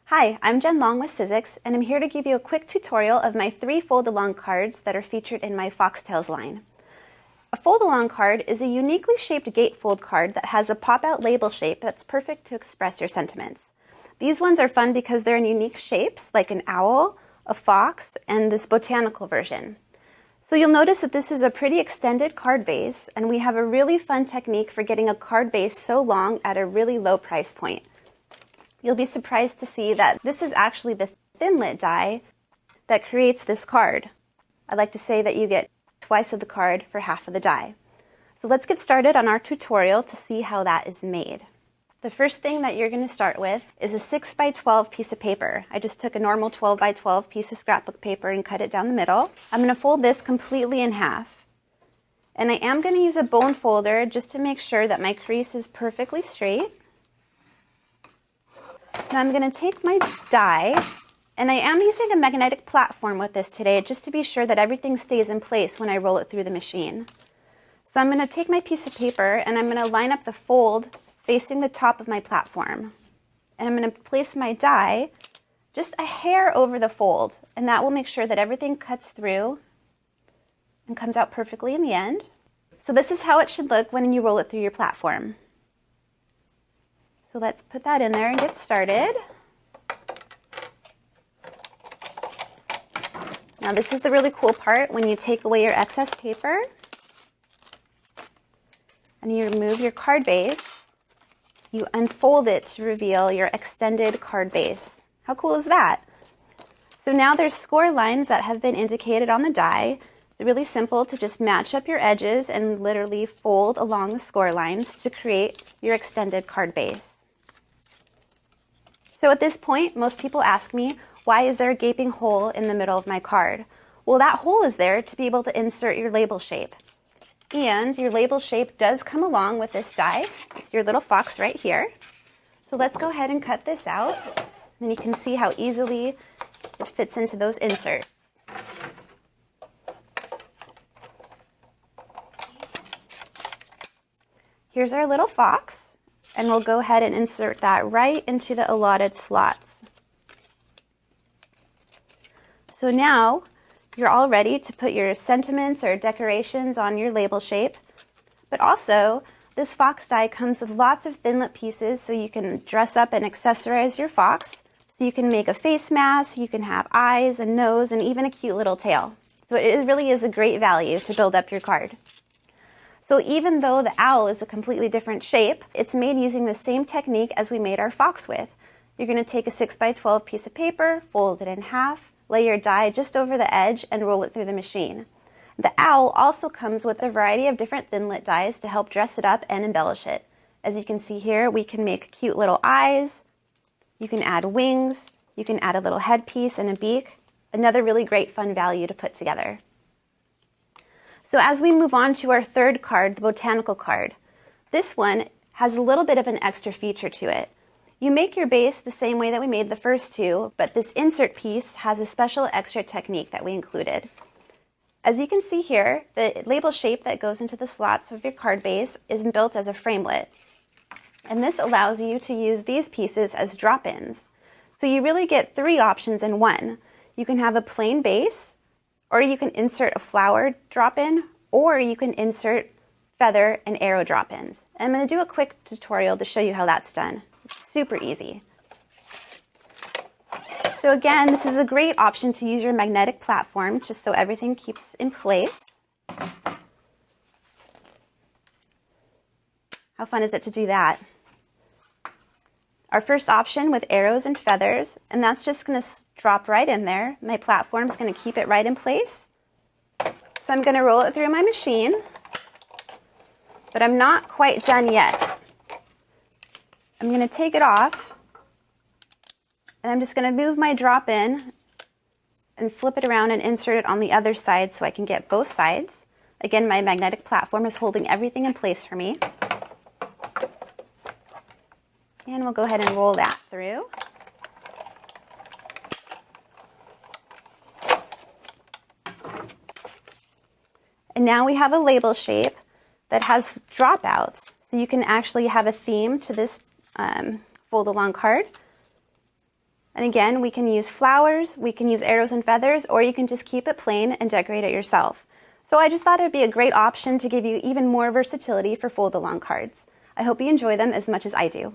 Hi, I'm Jen Long with Sizzix, and I'm here to give you a quick tutorial of my 3 fold-along cards that are featured in my Foxtails line. A fold-along card is a uniquely shaped gatefold card that has a pop-out label shape that's perfect to express your sentiments. These ones are fun because they're in unique shapes, like an owl, a fox, and this botanical version. So you'll notice that this is a pretty extended card base, and we have a really fun technique for getting a card base so long at a really low price point. You'll be surprised to see that this is actually the thinlit die that creates this card. I like to say that you get twice of the card for half of the die. So let's get started on our tutorial to see how that is made. The first thing that you're going to start with is a 6x12 piece of paper. I just took a normal 12x12 piece of scrapbook paper and cut it down the middle. I'm going to fold this completely in half. And I am going to use a bone folder just to make sure that my crease is perfectly straight. Now I'm going to take my die, and I am using a magnetic platform with this today just to be sure that everything stays in place when I roll it through the machine. So I'm going to take my piece of paper and I'm going to line up the fold facing the top of my platform. And I'm going to place my die just a hair over the fold, and that will make sure that everything cuts through and comes out perfectly in the end. So this is how it should look when you roll it through your platform. So let's put that in there and get started. Now this is the really cool part when you take away your excess paper and you remove your card base, you unfold it to reveal your extended card base. How cool is that? So now there's score lines that have been indicated on the die. It's really simple to just match up your edges and literally fold along the score lines to create your extended card base. So at this point, most people ask me, why is there a gaping hole in the middle of my card? Well, that hole is there to be able to insert your label shape. And your label shape does come along with this die. It's your little fox right here. So let's go ahead and cut this out. Then you can see how easily it fits into those inserts. Here's our little fox. And we'll go ahead and insert that right into the allotted slots. So now you're all ready to put your sentiments or decorations on your label shape. But also, this fox die comes with lots of thinlit pieces so you can dress up and accessorize your fox. So you can make a face mask, you can have eyes and nose, and even a cute little tail. So it really is a great value to build up your card. So even though the owl is a completely different shape, it's made using the same technique as we made our fox with. You're going to take a 6x12 piece of paper, fold it in half, lay your die just over the edge, and roll it through the machine. The owl also comes with a variety of different thinlit dies to help dress it up and embellish it. As you can see here, we can make cute little eyes, you can add wings, you can add a little headpiece and a beak. Another really great fun value to put together. So as we move on to our third card, the botanical card, this one has a little bit of an extra feature to it. You make your base the same way that we made the first two, but this insert piece has a special extra technique that we included. As you can see here, the label shape that goes into the slots of your card base is built as a framelit. And this allows you to use these pieces as drop-ins. So you really get 3 options in one. You can have a plain base, or you can insert a flower drop-in, or you can insert feather and arrow drop-ins. I'm going to do a quick tutorial to show you how that's done. It's super easy. So again, this is a great option to use your magnetic platform just so everything keeps in place. How fun is it to do that? Our first option with arrows and feathers, and that's just going to drop right in there. My platform is going to keep it right in place. So I'm going to roll it through my machine, but I'm not quite done yet. I'm going to take it off, and I'm just going to move my drop in and flip it around and insert it on the other side so I can get both sides. Again, my magnetic platform is holding everything in place for me. And we'll go ahead and roll that through. And now we have a label shape that has dropouts. So you can actually have a theme to this fold along card. And again, we can use flowers, we can use arrows and feathers, or you can just keep it plain and decorate it yourself. So I just thought it'd be a great option to give you even more versatility for fold-along cards. I hope you enjoy them as much as I do.